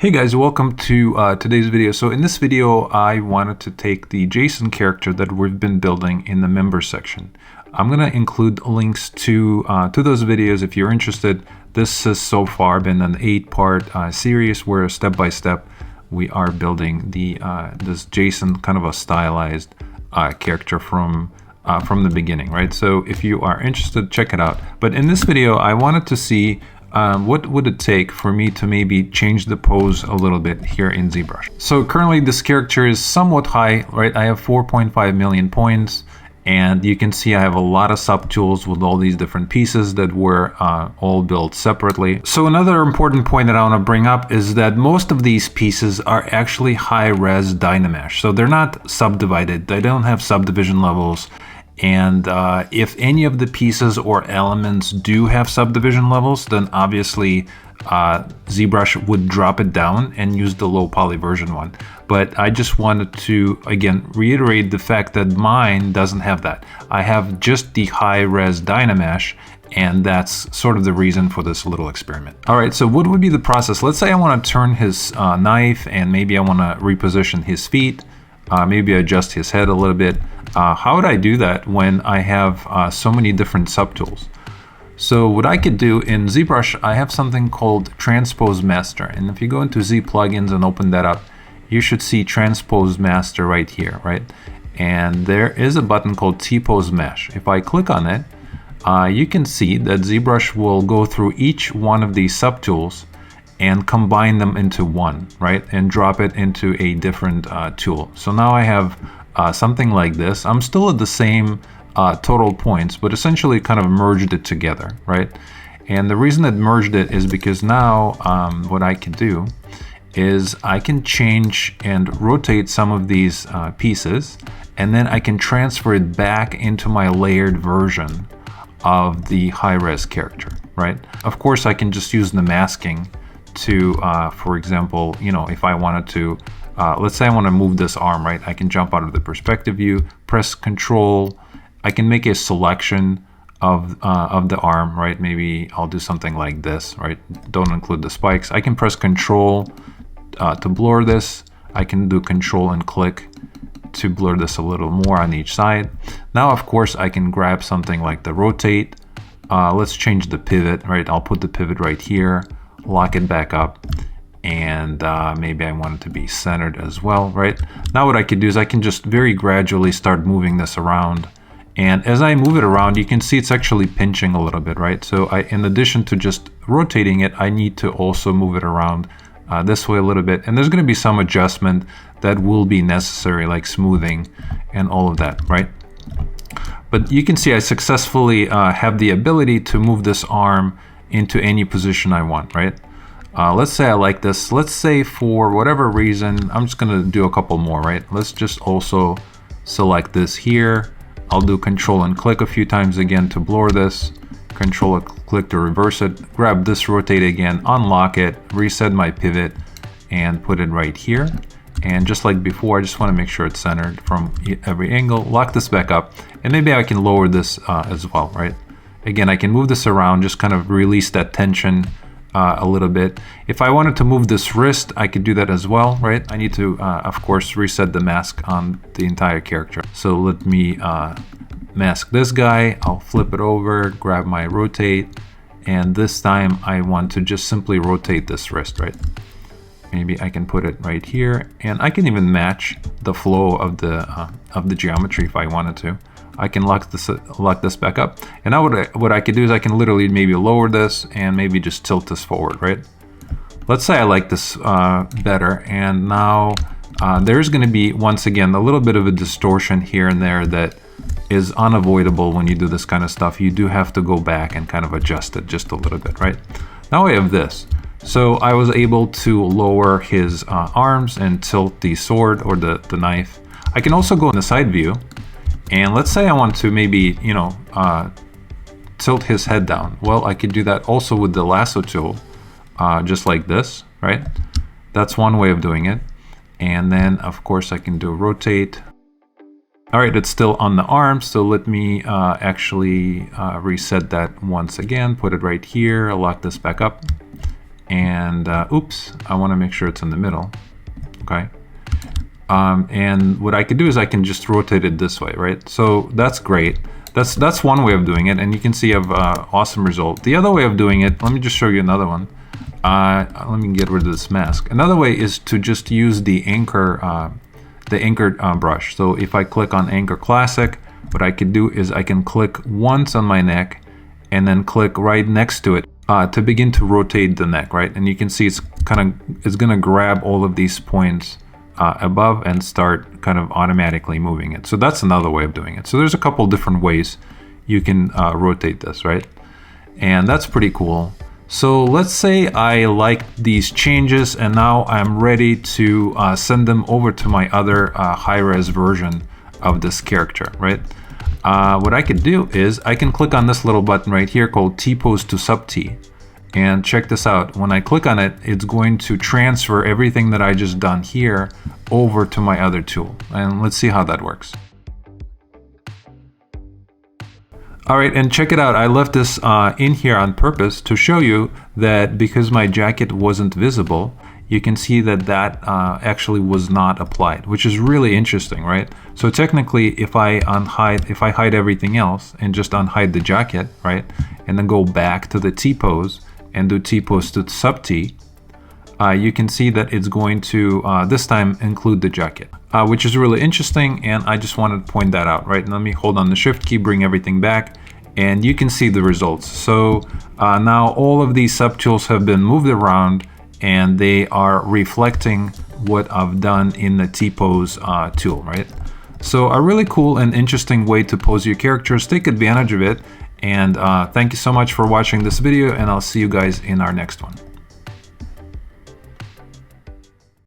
Hey guys, welcome to today's video. So in this video, I wanted to take the JSON character that we've been building in the members section. I'm going to include links to those videos if you're interested. This has so far been an 8-part series where step by step we are building this JSON kind of a stylized character from the beginning, right? So if you are interested, check it out. But in this video, I wanted to see what would it take for me to maybe change the pose a little bit here in ZBrush. So currently this character is somewhat high, right? I have 4.5 million points, and you can see I have a lot of subtools with all these different pieces that were all built separately. So another important point that I want to bring up is that most of these pieces are actually high-res dynamesh. So they're not subdivided. They don't have subdivision levels. And if any of the pieces or elements do have subdivision levels, then obviously ZBrush would drop it down and use the low poly version one. But I just wanted to, again, reiterate the fact that mine doesn't have that. I have just the high-res dynamesh, and that's sort of the reason for this little experiment. All right, so what would be the process? Let's say I want to turn his knife, and maybe I want to reposition his feet. Maybe adjust his head a little bit. How would I do that when I have so many different subtools? So what I could do in ZBrush, I have something called Transpose Master. And if you go into Z plugins and open that up, you should see Transpose Master right here, right? And there is a button called T-Pose Mesh. If I click on it, you can see that ZBrush will go through each one of these subtools and combine them into one, right? And drop it into a different tool. So now I have something like this. I'm still at the same total points, but essentially kind of merged it together, right? And the reason it merged it is because now what I can do is I can change and rotate some of these pieces, and then I can transfer it back into my layered version of the high-res character, right? Of course, I can just use the masking to, for example, you know, if I wanted to, let's say I want to move this arm, right? I can jump out of the perspective view, press Control. I can make a selection of the arm, right? Maybe I'll do something like this, right? Don't include the spikes. I can press Control to blur this. I can do Control and click to blur this a little more on each side. Now, of course, I can grab something like the rotate. Let's change the pivot, right? I'll put the pivot right here. Lock it back up, and maybe I want it to be centered as well, right? Now what I could do is I can just very gradually start moving this around, and as I move it around, you can see it's actually pinching a little bit, right? So in addition to just rotating it, I need to also move it around this way a little bit, and there's going to be some adjustment that will be necessary, like smoothing and all of that, right? But you can see I successfully have the ability to move this arm into any position I want, right? Let's say I like this. Let's say for whatever reason, I'm just gonna do a couple more, right? Let's just also select this here. I'll do Control and click a few times again to blur this. Control and click to reverse it. Grab this, rotate again, unlock it, reset my pivot, and put it right here. And just like before, I just want to make sure it's centered from every angle. Lock this back up, and maybe I can lower this as well, right? Again, I can move this around, just kind of release that tension a little bit. If I wanted to move this wrist, I could do that as well, right? I need to, of course, reset the mask on the entire character. So let me mask this guy. I'll flip it over, grab my rotate, and this time I want to just simply rotate this wrist, right? Maybe I can put it right here, and I can even match the flow of the geometry if I wanted to. I can lock this back up, and now what I could do is I can literally maybe lower this and maybe just tilt this forward, right? Let's say I like this better, and now there's going to be, once again, a little bit of a distortion here and there that is unavoidable when you do this kind of stuff. You do have to go back and kind of adjust it just a little bit, right? Now I have this. So I was able to lower his arms and tilt the sword or the knife. I can also go in the side view, and let's say I want to maybe, you know, tilt his head down. Well, I could do that also with the lasso tool, just like this, right? That's one way of doing it. And then, of course, I can do rotate. All right, it's still on the arm, so let me actually reset that once again, put it right here, lock this back up. and oops, I want to make sure it's in the middle. Okay. And what I could do is I can just rotate it this way, right? So that's great. That's one way of doing it, and you can see I have awesome result. The other way of doing it, let me just show you another one. Let me get rid of this mask. Another way is to just use the anchor brush. So if I click on Anchor Classic, what I can do is I can click once on my neck and then click right next to it to begin to rotate the neck, right? And you can see it's gonna grab all of these points above and start kind of automatically moving it. So that's another way of doing it. So there's a couple different ways you can rotate this, right? And that's pretty cool. So let's say I like these changes and now I'm ready to send them over to my other high-res version of this character, right? What I could do is I can click on this little button right here called T-Pose to Sub-T. And check this out, when I click on it, it's going to transfer everything that I just done here over to my other tool. And let's see how that works. All right, and check it out. I left this in here on purpose to show you that because my jacket wasn't visible, you can see that actually was not applied, which is really interesting, right? So technically, if I hide everything else and just unhide the jacket, right, and then go back to the T-pose and do T-pose to Sub-T, you can see that it's going to this time include the jacket, which is really interesting, and I just wanted to point that out, right? And let me hold on the Shift key, bring everything back, and you can see the results. So now all of these subtools have been moved around, and they are reflecting what I've done in the T-pose tool, right? So a really cool and interesting way to pose your characters. Take advantage of it. And thank you so much for watching this video, and I'll see you guys in our next one.